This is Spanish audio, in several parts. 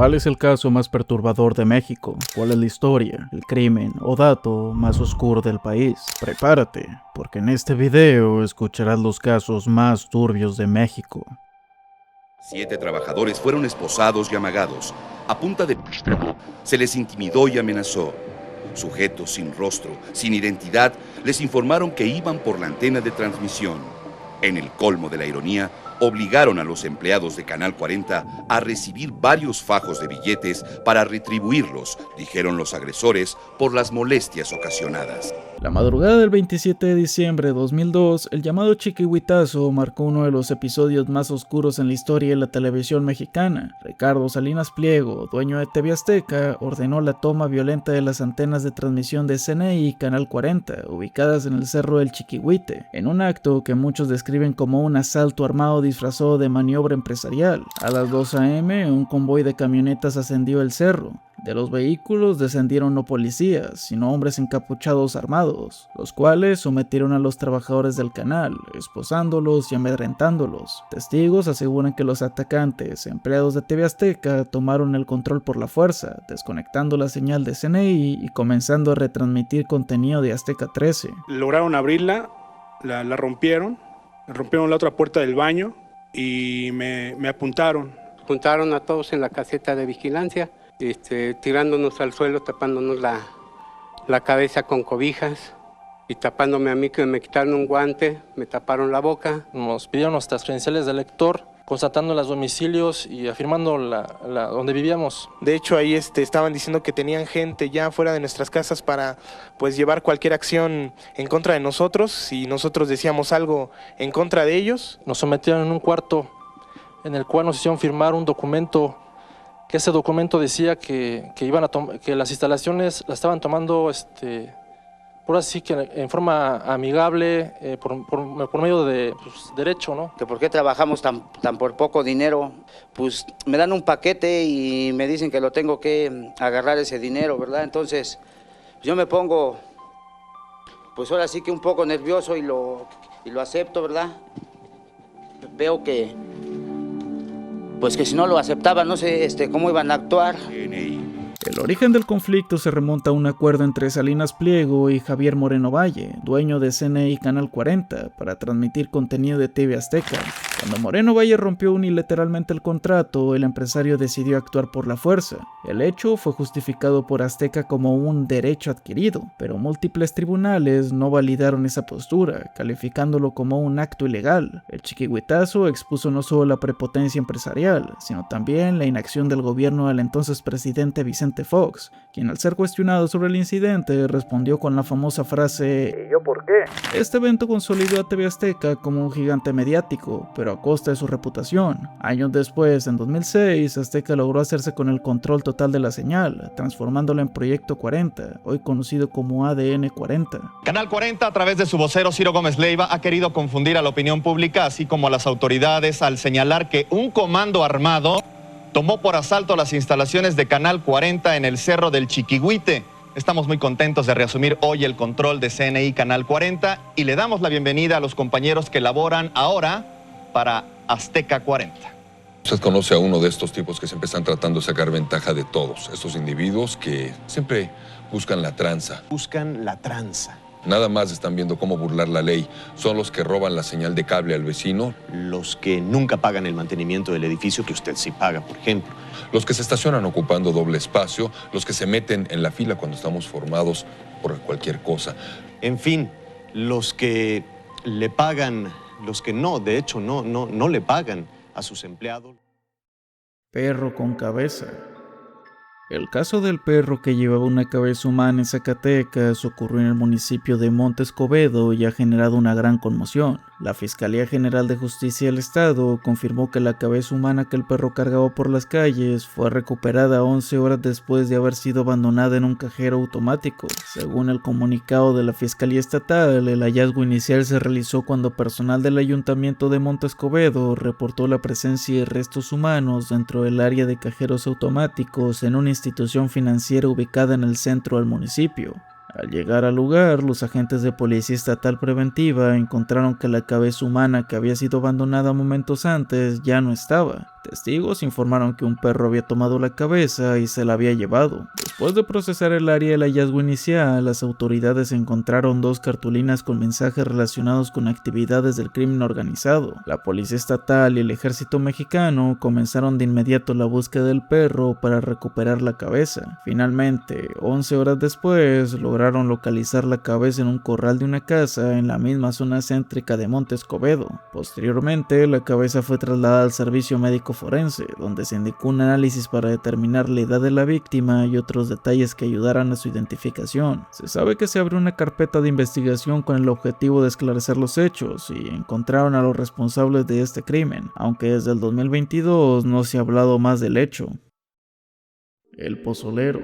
¿Cuál es el caso más perturbador de México? ¿Cuál es la historia, el crimen o dato más oscuro del país? Prepárate, porque en este video escucharás los casos más turbios de México. 7 trabajadores fueron esposados y amagados. A punta de pistola se les intimidó y amenazó. Sujetos sin rostro, sin identidad, les informaron que iban por la antena de transmisión. En el colmo de la ironía, obligaron a los empleados de Canal 40 a recibir varios fajos de billetes para retribuirlos, dijeron los agresores, por las molestias ocasionadas. La madrugada del 27 de diciembre de 2002, el llamado Chiquihuitazo marcó uno de los episodios más oscuros en la historia de la televisión mexicana. Ricardo Salinas Pliego, dueño de TV Azteca, ordenó la toma violenta de las antenas de transmisión de CNI y Canal 40, ubicadas en el Cerro del Chiquihuite, en un acto que muchos describen como un asalto armado disfrazado de maniobra empresarial. A las 2 a.m., un convoy de camionetas ascendió el cerro. De los vehículos descendieron no policías, sino hombres encapuchados armados, los cuales sometieron a los trabajadores del canal, esposándolos y amedrentándolos. Testigos aseguran que los atacantes, empleados de TV Azteca, tomaron el control por la fuerza, desconectando la señal de CNI y comenzando a retransmitir contenido de Azteca 13. Lograron abrirla, la rompieron la otra puerta del baño y me apuntaron. Juntaron a todos en la caseta de vigilancia. Tirándonos al suelo, tapándonos la cabeza con cobijas y tapándome a mí, que me quitaron un guante, me taparon la boca. Nos pidieron nuestras credenciales de lector, constatando los domicilios y afirmando donde vivíamos. De hecho, ahí estaban diciendo que tenían gente ya fuera de nuestras casas para llevar cualquier acción en contra de nosotros si nosotros decíamos algo en contra de ellos. Nos sometieron en un cuarto en el cual nos hicieron firmar un documento, que ese documento decía que las instalaciones las estaban tomando por así que en forma amigable, por medio de derecho, ¿no? Que por qué trabajamos tan por poco dinero. Pues me dan un paquete y me dicen que lo tengo que agarrar ese dinero, ¿verdad? Entonces yo me pongo, pues ahora sí que un poco nervioso y lo acepto, ¿verdad? Veo que pues que si no lo aceptaban, no sé cómo iban a actuar. El origen del conflicto se remonta a un acuerdo entre Salinas Pliego y Javier Moreno Valle, dueño de CNI Canal 40, para transmitir contenido de TV Azteca. Cuando Moreno Valle rompió unilateralmente el contrato, el empresario decidió actuar por la fuerza. El hecho fue justificado por Azteca como un derecho adquirido, pero múltiples tribunales no validaron esa postura, calificándolo como un acto ilegal. El Chiquihuitazo expuso no solo la prepotencia empresarial, sino también la inacción del gobierno del entonces presidente Vicente Fox, quien al ser cuestionado sobre el incidente respondió con la famosa frase ¿y yo por qué? Este evento consolidó a TV Azteca como un gigante mediático, pero a costa de su reputación. Años después, en 2006, Azteca logró hacerse con el control total de la señal, transformándola en Proyecto 40, hoy conocido como ADN 40. Canal 40, a través de su vocero Ciro Gómez Leiva, ha querido confundir a la opinión pública, así como a las autoridades, al señalar que un comando armado tomó por asalto las instalaciones de Canal 40 en el Cerro del Chiquihuite. Estamos muy contentos de reasumir hoy el control de CNI Canal 40 y le damos la bienvenida a los compañeros que laboran ahora para Azteca 40. Usted conoce a uno de estos tipos que siempre están tratando de sacar ventaja de todos. Estos individuos que siempre buscan la tranza. Buscan la tranza. Nada más están viendo cómo burlar la ley. Son los que roban la señal de cable al vecino. Los que nunca pagan el mantenimiento del edificio que usted sí paga, por ejemplo. Los que se estacionan ocupando doble espacio. Los que se meten en la fila cuando estamos formados por cualquier cosa. En fin, los que le pagan, los que no, de hecho, no le pagan a sus empleados. Perro con cabeza. El caso del perro que llevaba una cabeza humana en Zacatecas ocurrió en el municipio de Monte Escobedo y ha generado una gran conmoción. La Fiscalía General de Justicia del Estado confirmó que la cabeza humana que el perro cargaba por las calles fue recuperada 11 horas después de haber sido abandonada en un cajero automático. Según el comunicado de la Fiscalía Estatal, el hallazgo inicial se realizó cuando personal del Ayuntamiento de Monte Escobedo reportó la presencia de restos humanos dentro del área de cajeros automáticos en una institución financiera ubicada en el centro del municipio. Al llegar al lugar, los agentes de policía estatal preventiva encontraron que la cabeza humana que había sido abandonada momentos antes ya no estaba. Testigos informaron que un perro había tomado la cabeza y se la había llevado. Después de procesar el área del hallazgo inicial, las autoridades encontraron 2 cartulinas con mensajes relacionados con actividades del crimen organizado. La policía estatal y el ejército mexicano comenzaron de inmediato la búsqueda del perro para recuperar la cabeza. Finalmente, 11 horas después, lograron localizar la cabeza en un corral de una casa en la misma zona céntrica de Monte Escobedo. Posteriormente, la cabeza fue trasladada al servicio médico forense, donde se indicó un análisis para determinar la edad de la víctima y otros detalles que ayudaran a su identificación. Se sabe que se abrió una carpeta de investigación con el objetivo de esclarecer los hechos y encontraron a los responsables de este crimen, aunque desde el 2022 no se ha hablado más del hecho. El pozolero.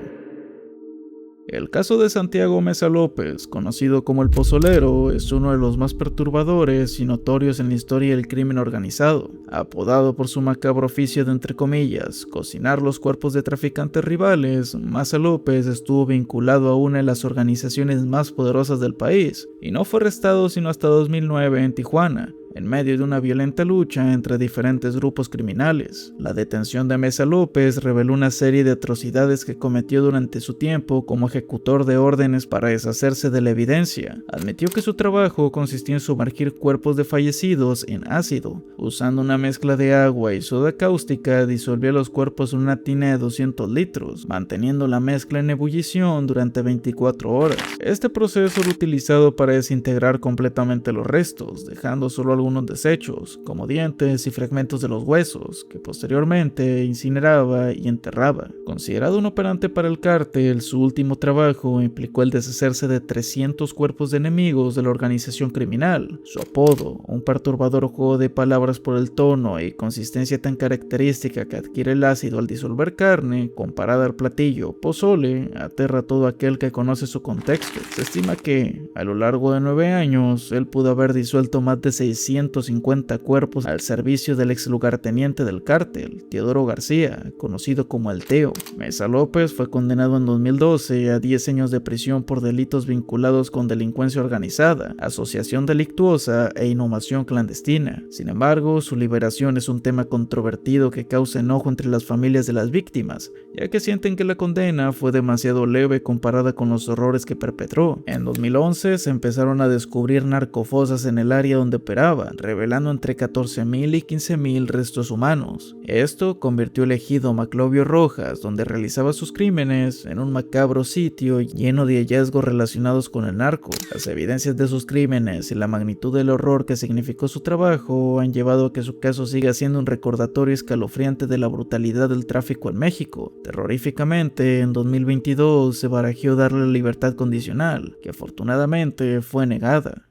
El caso de Santiago Meza López, conocido como el Pozolero, es uno de los más perturbadores y notorios en la historia del crimen organizado. Apodado por su macabro oficio de, entre comillas, cocinar los cuerpos de traficantes rivales, Meza López estuvo vinculado a una de las organizaciones más poderosas del país, y no fue arrestado sino hasta 2009 en Tijuana, en medio de una violenta lucha entre diferentes grupos criminales. La detención de Meza López reveló una serie de atrocidades que cometió durante su tiempo como ejecutor de órdenes para deshacerse de la evidencia. Admitió que su trabajo consistía en sumergir cuerpos de fallecidos en ácido. Usando una mezcla de agua y soda cáustica, disolvía los cuerpos en una tina de 200 litros, manteniendo la mezcla en ebullición durante 24 horas. Este proceso era utilizado para desintegrar completamente los restos, dejando solo algunos desechos, como dientes y fragmentos de los huesos, que posteriormente incineraba y enterraba. Considerado un operante para el cártel, su último trabajo implicó el deshacerse de 300 cuerpos de enemigos de la organización criminal. Su apodo, un perturbador juego de palabras por el tono y consistencia tan característica que adquiere el ácido al disolver carne, comparada al platillo pozole, aterra a todo aquel que conoce su contexto. Se estima que, a lo largo de 9 años, él pudo haber disuelto más de 650 cuerpos al servicio del ex lugarteniente del cártel, Teodoro García, conocido como el Teo. Meza López fue condenado en 2012 a 10 años de prisión por delitos vinculados con delincuencia organizada, asociación delictuosa e inhumación clandestina. Sin embargo, su liberación es un tema controvertido que causa enojo entre las familias de las víctimas, ya que sienten que la condena fue demasiado leve comparada con los horrores que perpetró. En 2011 se empezaron a descubrir narcofosas en el área donde operaba, revelando entre 14,000 y 15,000 restos humanos. Esto convirtió el ejido Maclovio Rojas, donde realizaba sus crímenes, en un macabro sitio lleno de hallazgos relacionados con el narco. Las evidencias de sus crímenes y la magnitud del horror que significó su trabajo han llevado a que su caso siga siendo un recordatorio escalofriante de la brutalidad del tráfico en México. Terroríficamente, en 2022 se barajeó darle la libertad condicional, que afortunadamente fue negada.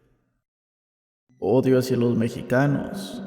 Odio hacia los mexicanos.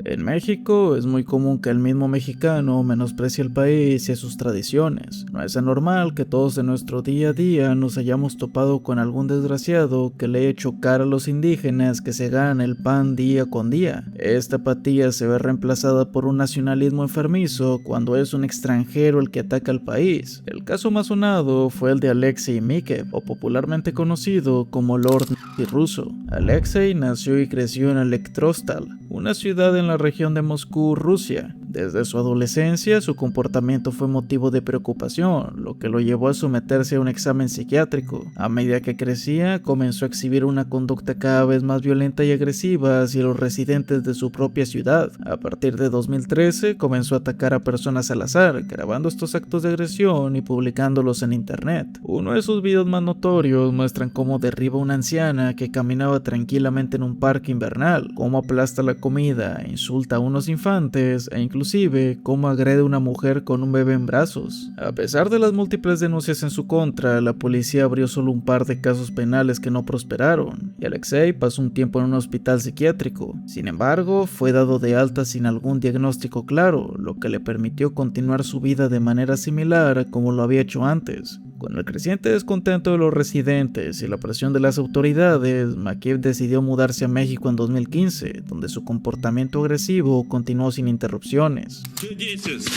En México es muy común que el mismo mexicano menosprecie el país y a sus tradiciones. No es anormal que todos en nuestro día a día nos hayamos topado con algún desgraciado que le eche cara a los indígenas que se ganan el pan día con día. Esta apatía se ve reemplazada por un nacionalismo enfermizo cuando es un extranjero el que ataca al país. El caso más sonado fue el de Alexei Mikev, o popularmente conocido como Lord ruso. Alexei nació y creció en Elektrostal, una ciudad en la región de Moscú, Rusia. Desde su adolescencia, su comportamiento fue motivo de preocupación, lo que lo llevó a someterse a un examen psiquiátrico. A medida que crecía, comenzó a exhibir una conducta cada vez más violenta y agresiva hacia los residentes de su propia ciudad. A partir de 2013, comenzó a atacar a personas al azar, grabando estos actos de agresión y publicándolos en internet. Uno de sus videos más notorios muestran cómo derriba a una anciana que caminaba tranquilamente en un parque invernal, cómo aplasta la comida, insulta a unos infantes e inclusive cómo agrede a una mujer con un bebé en brazos. A pesar de las múltiples denuncias en su contra, la policía abrió solo un par de casos penales que no prosperaron, y Alexei pasó un tiempo en un hospital psiquiátrico. Sin embargo, fue dado de alta sin algún diagnóstico claro, lo que le permitió continuar su vida de manera similar a como lo había hecho antes. Con el creciente descontento de los residentes y la presión de las autoridades, Mikev decidió mudarse a México en 2015, donde su comportamiento agresivo continuó sin interrupciones. ¿Qué dices?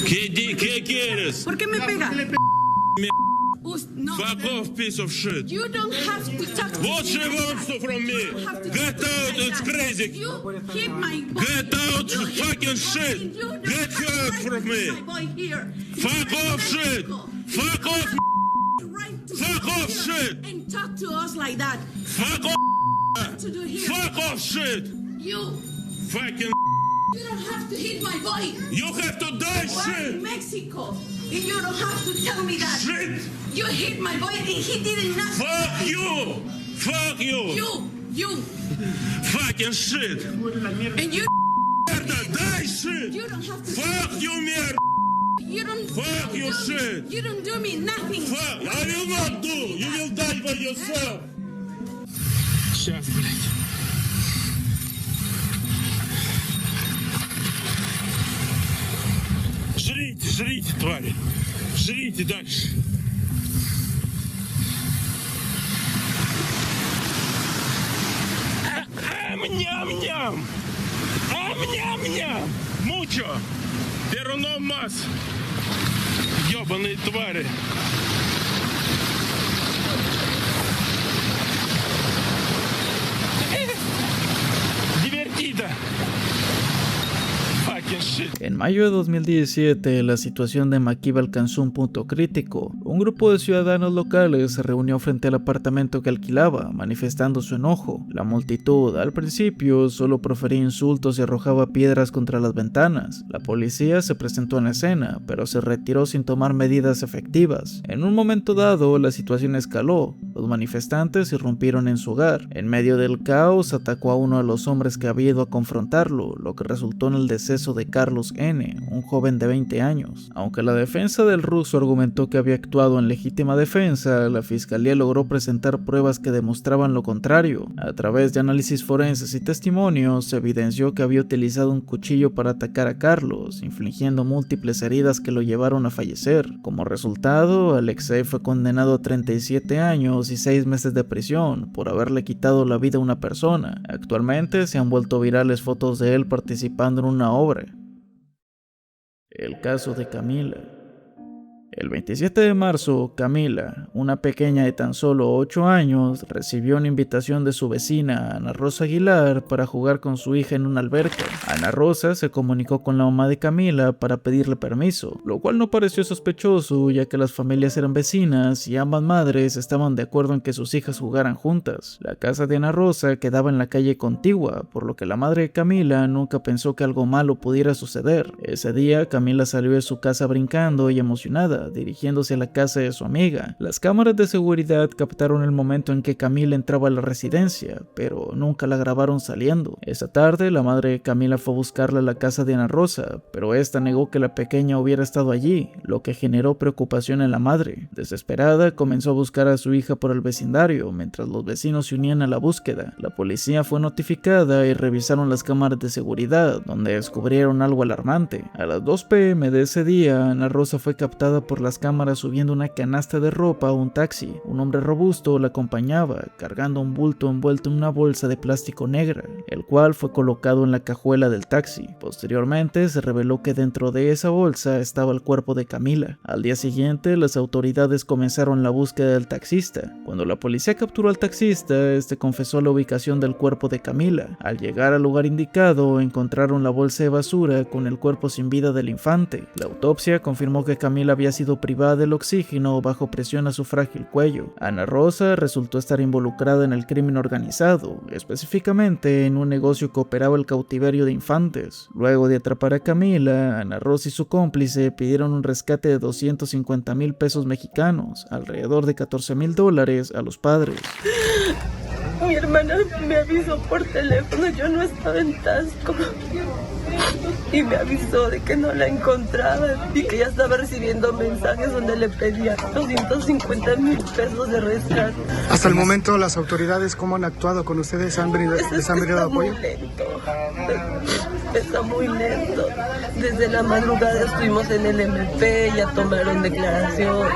¿Qué quieres? ¿Por qué me pega? Fuck off, piece of shit. You don't have to talk to What she wants from me? Get out, it's crazy. You hit my boy. Get out, you fucking shit. Get out from me. Fuck off, shit. Fuck off. Fuck off, shit. And talk to us like that. Fuck off. To do here. Fuck off, shit. You. Fucking. You don't have to hit my boy. You have to die, shit. In Mexico. And you don't have to tell me that. Shit. You hit my boy and he didn't nothing. Fuck you. Fuck you. You. Fucking shit. And you. Die, shit. You don't have to. Fuck you, mierda. You don't. Fuck you, shit. You don't do me nothing. Fuck. I will not do. You will die by yourself. Сейчас, блядь. Жрите, жрите, твари. Жрите дальше. Ам-ням-ням. Ам-ням-ням. Mucho. Pero no más. Ёбаные твари. Divertida. En mayo de 2017, la situación de Makiba alcanzó un punto crítico. Un grupo de ciudadanos locales se reunió frente al apartamento que alquilaba, manifestando su enojo. La multitud, al principio, solo profería insultos y arrojaba piedras contra las ventanas. La policía se presentó en la escena, pero se retiró sin tomar medidas efectivas. En un momento dado, la situación escaló. Los manifestantes irrumpieron en su hogar. En medio del caos, atacó a uno de los hombres que había ido a confrontarlo, lo que resultó en el deceso de Carlos N., un joven de 20 años. Aunque la defensa del ruso argumentó que había actuado en legítima defensa, la fiscalía logró presentar pruebas que demostraban lo contrario. A través de análisis forenses y testimonios, se evidenció que había utilizado un cuchillo para atacar a Carlos, infligiendo múltiples heridas que lo llevaron a fallecer. Como resultado, Alexei fue condenado a 37 años y 6 meses de prisión por haberle quitado la vida a una persona. Actualmente se han vuelto virales fotos de él participando en una obra. El caso de Camila. El 27 de marzo, Camila, una pequeña de tan solo 8 años, recibió una invitación de su vecina, Ana Rosa Aguilar, para jugar con su hija en una alberca. Ana Rosa se comunicó con la mamá de Camila para pedirle permiso, lo cual no pareció sospechoso, ya que las familias eran vecinas y ambas madres estaban de acuerdo en que sus hijas jugaran juntas. La casa de Ana Rosa quedaba en la calle contigua, por lo que la madre de Camila nunca pensó que algo malo pudiera suceder. Ese día, Camila salió de su casa brincando y emocionada, dirigiéndose a la casa de su amiga. Las cámaras de seguridad captaron el momento en que Camila entraba a la residencia, pero nunca la grabaron saliendo. Esa tarde, la madre de Camila fue a buscarla a la casa de Ana Rosa, pero esta negó que la pequeña hubiera estado allí, lo que generó preocupación en la madre. Desesperada, comenzó a buscar a su hija por el vecindario, mientras los vecinos se unían a la búsqueda. La policía fue notificada y revisaron las cámaras de seguridad, donde descubrieron algo alarmante. A las 2 p.m. de ese día, Ana Rosa fue captada por las cámaras subiendo una canasta de ropa a un taxi. Un hombre robusto la acompañaba, cargando un bulto envuelto en una bolsa de plástico negra, el cual fue colocado en la cajuela del taxi. Posteriormente se reveló que dentro de esa bolsa estaba el cuerpo de Camila. Al día siguiente, las autoridades comenzaron la búsqueda del taxista. Cuando la policía capturó al taxista, este confesó la ubicación del cuerpo de Camila. Al llegar al lugar indicado, encontraron la bolsa de basura con el cuerpo sin vida del infante. La autopsia confirmó que Camila había sido privada del oxígeno bajo presión a su frágil cuello. Ana Rosa resultó estar involucrada en el crimen organizado, específicamente en un negocio que operaba el cautiverio de infantes. Luego de atrapar a Camila, Ana Rosa y su cómplice pidieron un rescate de 250,000 pesos mexicanos, alrededor de $14,000 a los padres. Mi hermana me avisó por teléfono, yo no estaba en Tasco, y me avisó de que no la encontraba y que ya estaba recibiendo mensajes donde le pedía 250,000 pesos de rescate. Hasta el momento, las autoridades, ¿cómo han actuado con ustedes? ¿Les han brindado apoyo? Está muy lento. Desde la madrugada estuvimos en el MP, ya tomaron declaración,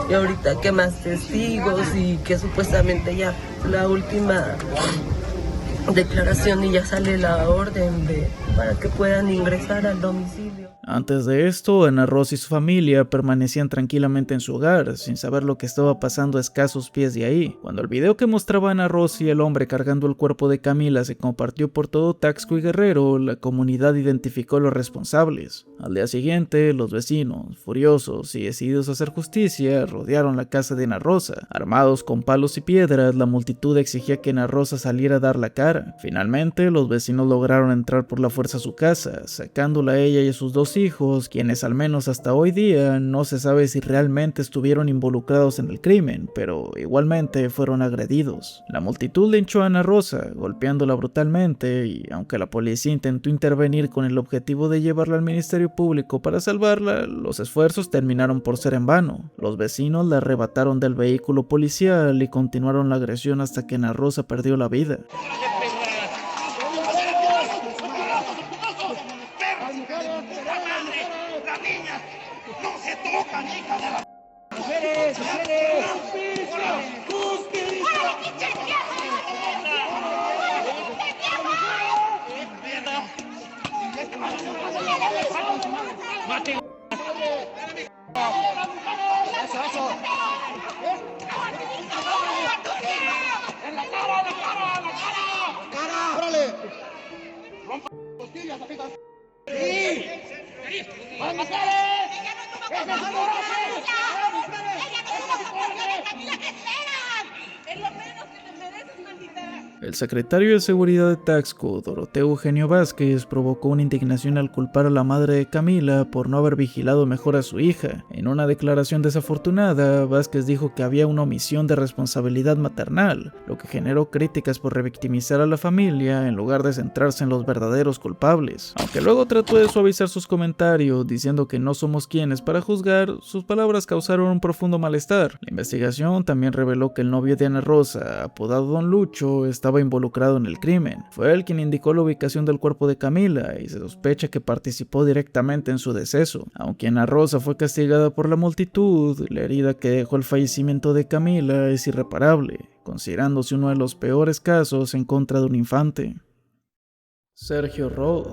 y ahorita que más testigos y que supuestamente ya la última declaración y ya sale la orden para que puedan ingresar al domicilio. Antes de esto, Ana Rosa y su familia permanecían tranquilamente en su hogar, sin saber lo que estaba pasando a escasos pies de ahí. Cuando el video que mostraba a Ana Rosa y el hombre cargando el cuerpo de Camila se compartió por todo Taxco y Guerrero, la comunidad identificó a los responsables. Al día siguiente, los vecinos, furiosos y decididos a hacer justicia, rodearon la casa de Ana Rosa. Armados con palos y piedras, la multitud exigía que Ana Rosa saliera a dar la cara. Finalmente, los vecinos lograron entrar por la fuerza a su casa, sacándola a ella y a sus dos hijos, quienes al menos hasta hoy día no se sabe si realmente estuvieron involucrados en el crimen, pero igualmente fueron agredidos. La multitud linchó a Ana Rosa, golpeándola brutalmente, y aunque la policía intentó intervenir con el objetivo de llevarla al Ministerio Público para salvarla, los esfuerzos terminaron por ser en vano. Los vecinos la arrebataron del vehículo policial y continuaron la agresión hasta que Ana Rosa perdió la vida. El secretario de Seguridad de Taxco, Doroteo Eugenio Vázquez, provocó una indignación al culpar a la madre de Camila por no haber vigilado mejor a su hija. En una declaración desafortunada, Vázquez dijo que había una omisión de responsabilidad maternal, lo que generó críticas por revictimizar a la familia en lugar de centrarse en los verdaderos culpables. Aunque luego trató de suavizar sus comentarios, diciendo que no somos quienes para juzgar, sus palabras causaron un profundo malestar. La investigación también reveló que el novio de Ana Rosa, apodado Don Lucho, estaba involucrado en el crimen. Fue él quien indicó la ubicación del cuerpo de Camila y se sospecha que participó directamente en su deceso. Aunque Ana Rosa fue castigada por la multitud, la herida que dejó el fallecimiento de Camila es irreparable, considerándose uno de los peores casos en contra de un infante. Sergio Rod.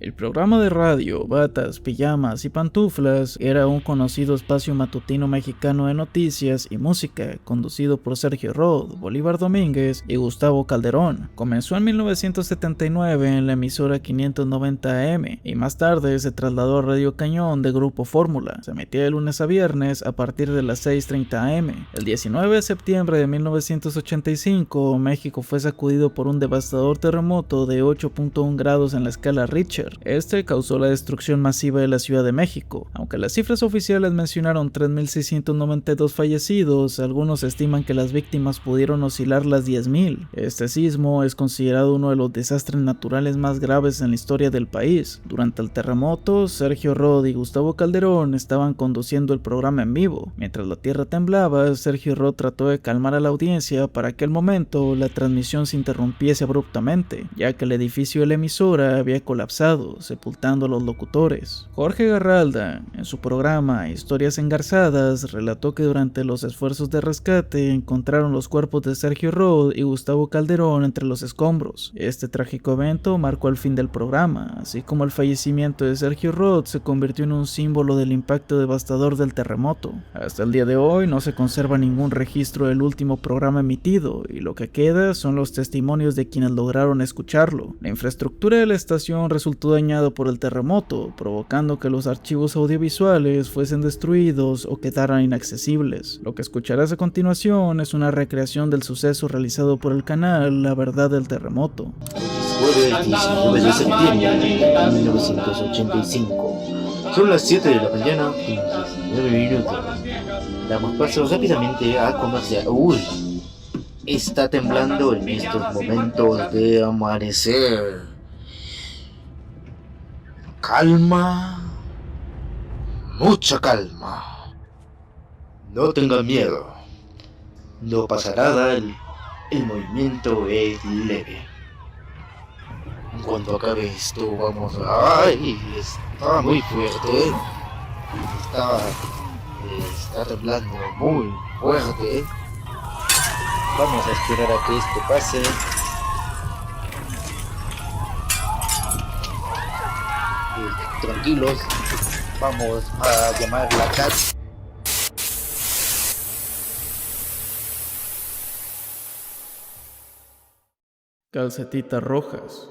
El programa de radio Batas, Pijamas y Pantuflas era un conocido espacio matutino mexicano de noticias y música, conducido por Sergio Rod, Bolívar Domínguez y Gustavo Calderón. Comenzó en 1979 en la emisora 590 AM y más tarde se trasladó a Radio Cañón de Grupo Fórmula. Se emitía de lunes a viernes a partir de las 6:30 AM. El 19 de septiembre de 1985, México fue sacudido por un devastador terremoto de 8.1 grados en la escala Richter. Este causó la destrucción masiva de la Ciudad de México. Aunque las cifras oficiales mencionaron 3.692 fallecidos, algunos estiman que las víctimas pudieron oscilar las 10.000. Este sismo es considerado uno de los desastres naturales más graves en la historia del país. Durante el terremoto, Sergio Rod y Gustavo Calderón estaban conduciendo el programa en vivo. Mientras la tierra temblaba, Sergio Rod trató de calmar a la audiencia para que al momento la transmisión se interrumpiese abruptamente, ya que el edificio de la emisora había colapsado, sepultando a los locutores. Jorge Garralda, en su programa Historias Engarzadas, relató que durante los esfuerzos de rescate encontraron los cuerpos de Sergio Rod y Gustavo Calderón entre los escombros. Este trágico evento marcó el fin del programa, así como el fallecimiento de Sergio Rod se convirtió en un símbolo del impacto devastador del terremoto. Hasta el día de hoy no se conserva ningún registro del último programa emitido, y lo que queda son los testimonios de quienes lograron escucharlo. La infraestructura de la estación resultó dañado por el terremoto, provocando que los archivos audiovisuales fuesen destruidos o quedaran inaccesibles. Lo que escucharás a continuación es una recreación del suceso realizado por el canal La Verdad del Terremoto. Jueves 19 de septiembre de 1985. Son las 7 de la mañana y 19 minutos. Damos paso rápidamente a comercial. Uy, está temblando en estos momentos de amanecer. Calma, mucha calma. No tengan miedo. No pasa nada, el movimiento es leve. En cuanto acabe esto, vamos a... ¡Ay! Está muy fuerte. Está temblando muy fuerte. Vamos a esperar a que esto pase. tranquilos, vamos a llamar la casa. Calcetitas rojas.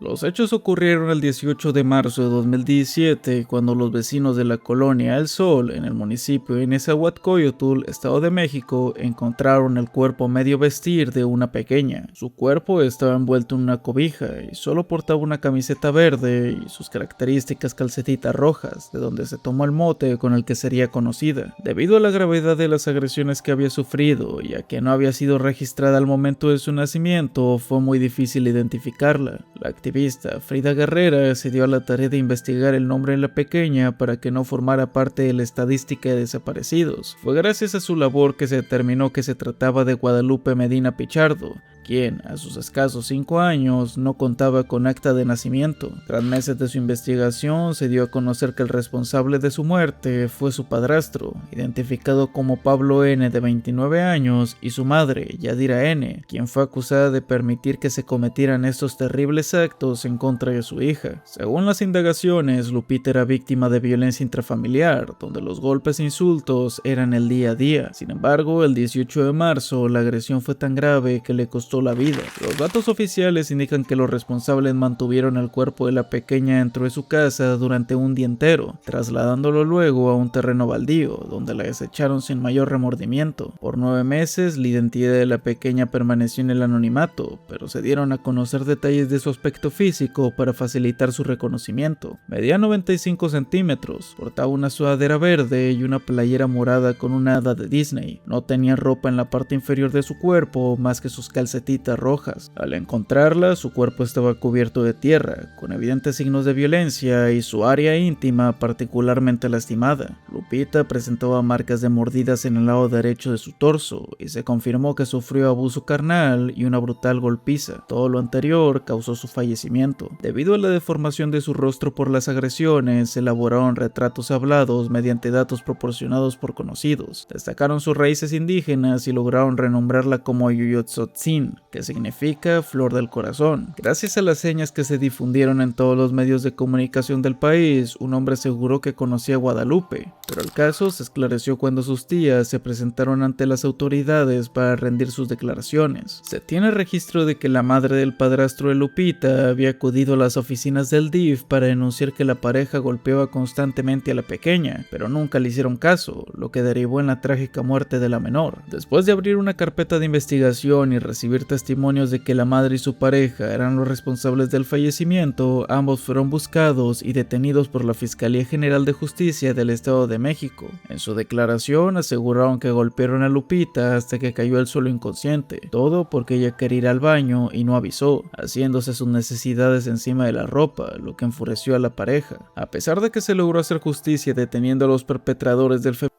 Los hechos ocurrieron el 18 de marzo de 2017, cuando los vecinos de la colonia El Sol, en el municipio de Nezahualcóyotl, Estado de México, encontraron el cuerpo medio vestir de una pequeña. Su cuerpo estaba envuelto en una cobija y solo portaba una camiseta verde y sus características calcetitas rojas, de donde se tomó el mote con el que sería conocida. Debido a la gravedad de las agresiones que había sufrido y a que no había sido registrada al momento de su nacimiento, fue muy difícil identificarla. La activista Frida Guerrera se dio a la tarea de investigar el nombre de la pequeña para que no formara parte de la estadística de desaparecidos. Fue gracias a su labor que se determinó que se trataba de Guadalupe Medina Pichardo, quien, a sus escasos 5 años, no contaba con acta de nacimiento. Tras meses de su investigación, se dio a conocer que el responsable de su muerte fue su padrastro, identificado como Pablo N., de 29 años, y su madre, Yadira N., quien fue acusada de permitir que se cometieran estos terribles actos en contra de su hija. Según las indagaciones, Lupita era víctima de violencia intrafamiliar, donde los golpes e insultos eran el día a día. Sin embargo, el 18 de marzo, la agresión fue tan grave que le costó la vida. Los datos oficiales indican que los responsables mantuvieron el cuerpo de la pequeña dentro de su casa durante un día entero, trasladándolo luego a un terreno baldío, donde la desecharon sin mayor remordimiento. Por 9 meses, la identidad de la pequeña permaneció en el anonimato, pero se dieron a conocer detalles de su aspecto físico para facilitar su reconocimiento. Medía 95 centímetros, portaba una sudadera verde y una playera morada con una hada de Disney. No tenía ropa en la parte inferior de su cuerpo más que sus calcetitas rojas. Al encontrarla, su cuerpo estaba cubierto de tierra, con evidentes signos de violencia y su área íntima particularmente lastimada. Lupita presentaba marcas de mordidas en el lado derecho de su torso y se confirmó que sufrió abuso carnal y una brutal golpiza. Todo lo anterior causó su fallecimiento. Debido a la deformación de su rostro por las agresiones, se elaboraron retratos hablados mediante datos proporcionados por conocidos. Destacaron sus raíces indígenas y lograron renombrarla como Yuyotzotzin, que significa flor del corazón. Gracias a las señas que se difundieron en todos los medios de comunicación del país, un hombre aseguró que conocía a Guadalupe, pero el caso se esclareció cuando sus tías se presentaron ante las autoridades para rendir sus declaraciones. Se tiene registro de que la madre del padrastro de Lupita había acudido a las oficinas del DIF para denunciar que la pareja golpeaba constantemente a la pequeña, pero nunca le hicieron caso, lo que derivó en la trágica muerte de la menor. Después de abrir una carpeta de investigación y recibir testimonios de que la madre y su pareja eran los responsables del fallecimiento, ambos fueron buscados y detenidos por la Fiscalía General de Justicia del Estado de México. En su declaración aseguraron que golpearon a Lupita hasta que cayó al suelo inconsciente, todo porque ella quería ir al baño y no avisó, haciéndose sus necesidades encima de la ropa, lo que enfureció a la pareja. A pesar de que se logró hacer justicia deteniendo a los perpetradores del feminicidio,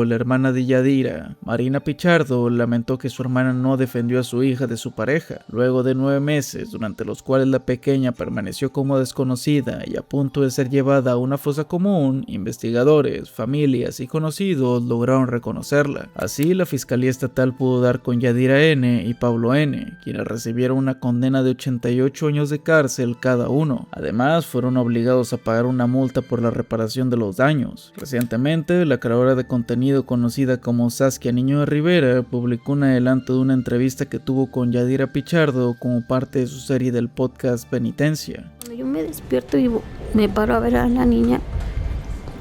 la hermana de Yadira, Marina Pichardo, lamentó que su hermana no defendió a su hija de su pareja. Luego de 9 meses, durante los cuales la pequeña permaneció como desconocida y a punto de ser llevada a una fosa común, investigadores, familias y conocidos lograron reconocerla. Así, la Fiscalía Estatal pudo dar con Yadira N. y Pablo N., quienes recibieron una condena de 88 años de cárcel cada uno. Además, fueron obligados a pagar una multa por la reparación de los daños. Recientemente, la creadora de contenido conocida como Saskia Niño de Rivera publicó un adelanto de una entrevista que tuvo con Yadira Pichardo como parte de su serie del podcast Penitencia. Cuando yo me despierto y me paro a ver a la niña,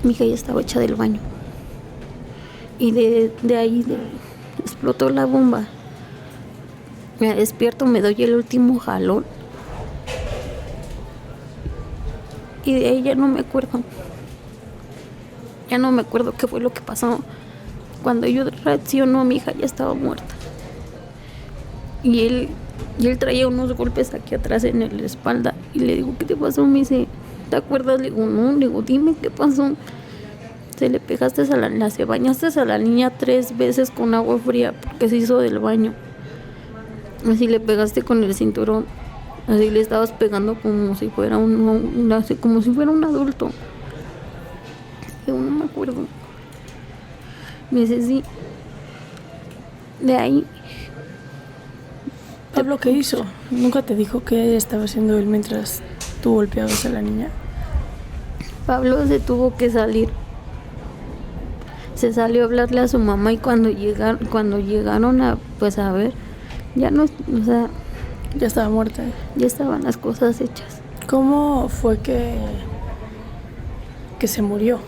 mi hija ya estaba hecha del baño y de ahí explotó la bomba. Me despierto, me doy el último jalón y de ahí ya no me acuerdo. Ya no me acuerdo qué fue lo que pasó. Cuando yo reacciono, mi hija ya estaba muerta. Y él traía unos golpes aquí atrás en la espalda. Y le digo, ¿qué te pasó? Me dice, ¿te acuerdas? Le digo, no. Le digo, dime qué pasó. Se bañaste a la niña 3 veces con agua fría porque se hizo del baño. Así le pegaste con el cinturón. Así le estabas pegando como si fuera un adulto. Yo no me acuerdo. Me dice, sí. De ahí. ¿Pablo qué hizo? ¿Nunca te dijo qué estaba haciendo él mientras tú golpeabas a la niña? Pablo se tuvo que salir. Se salió a hablarle a su mamá y cuando llegaron a ver, ya no, o sea, ya estaba muerta. Ya estaban las cosas hechas. ¿Cómo fue que se murió?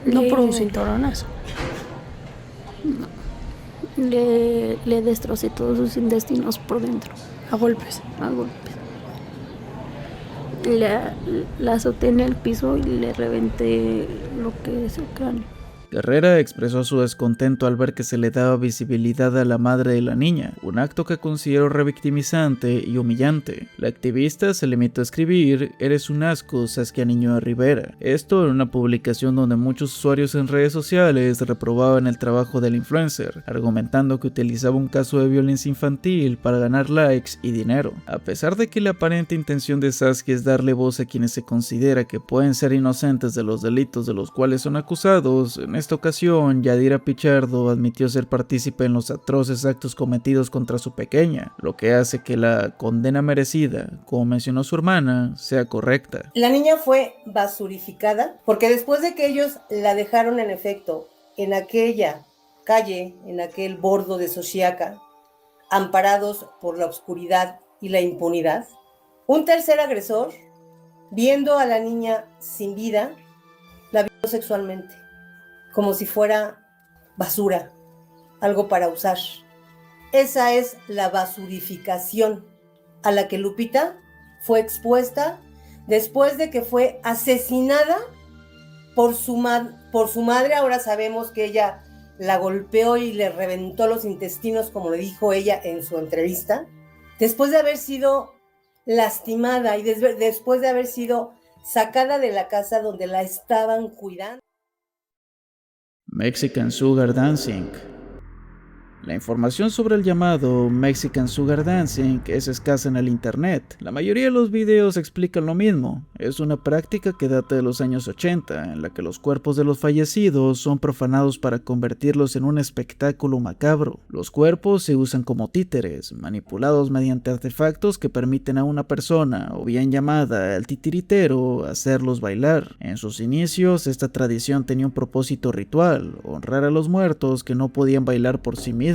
No por un cinturonazo. No. Le destrocé todos sus intestinos por dentro. A golpes. A golpes. La azoté en el piso y le reventé lo que es el cráneo. Guerrera expresó su descontento al ver que se le daba visibilidad a la madre de la niña, un acto que consideró revictimizante y humillante. La activista se limitó a escribir: "Eres un asco, Saskia Niño de Rivera". Esto en una publicación donde muchos usuarios en redes sociales reprobaban el trabajo del influencer, argumentando que utilizaba un caso de violencia infantil para ganar likes y dinero. A pesar de que la aparente intención de Saskia es darle voz a quienes se considera que pueden ser inocentes de los delitos de los cuales son acusados, en esta ocasión, Yadira Pichardo admitió ser partícipe en los atroces actos cometidos contra su pequeña, lo que hace que la condena merecida, como mencionó su hermana, sea correcta. La niña fue basurificada porque después de que ellos la dejaron en efecto en aquella calle, en aquel bordo de Xochiaca, amparados por la oscuridad y la impunidad, un tercer agresor, viendo a la niña sin vida, la violó sexualmente, como si fuera basura, algo para usar. Esa es la basurificación a la que Lupita fue expuesta después de que fue asesinada por su madre. Ahora sabemos que ella la golpeó y le reventó los intestinos, como le dijo ella en su entrevista, después de haber sido lastimada y después de haber sido sacada de la casa donde la estaban cuidando. Mexican Sugar Dancing. La información sobre el llamado Mexican Sugar Dancing es escasa en el internet. La mayoría de los videos explican lo mismo. Es una práctica que data de los años 80, en la que los cuerpos de los fallecidos son profanados para convertirlos en un espectáculo macabro. Los cuerpos se usan como títeres, manipulados mediante artefactos que permiten a una persona, o bien llamada el titiritero, hacerlos bailar. En sus inicios, esta tradición tenía un propósito ritual: honrar a los muertos que no podían bailar por sí mismos.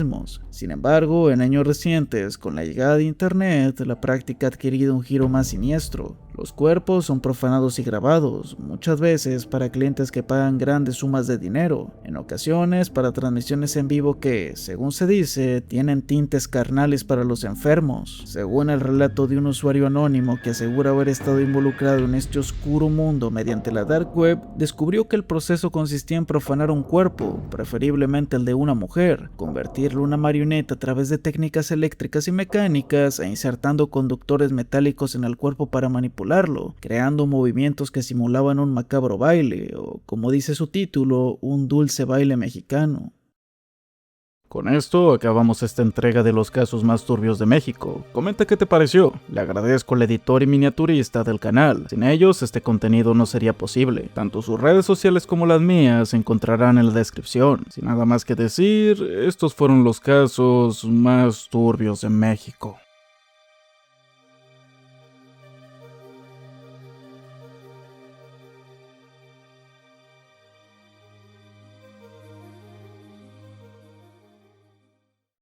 Sin embargo, en años recientes, con la llegada de internet, la práctica ha adquirido un giro más siniestro. Los cuerpos son profanados y grabados, muchas veces para clientes que pagan grandes sumas de dinero, en ocasiones para transmisiones en vivo que, según se dice, tienen tintes carnales para los enfermos. Según el relato de un usuario anónimo que asegura haber estado involucrado en este oscuro mundo mediante la dark web, descubrió que el proceso consistía en profanar un cuerpo, preferiblemente el de una mujer, convertirlo en una marioneta a través de técnicas eléctricas y mecánicas e insertando conductores metálicos en el cuerpo para manipularlo, creando movimientos que simulaban un macabro baile, o como dice su título, un dulce baile mexicano. Con esto acabamos esta entrega de los casos más turbios de México. Comenta qué te pareció. Le agradezco al editor y miniaturista del canal. Sin ellos este contenido no sería posible. Tanto sus redes sociales como las mías se encontrarán en la descripción. Sin nada más que decir, estos fueron los casos más turbios de México.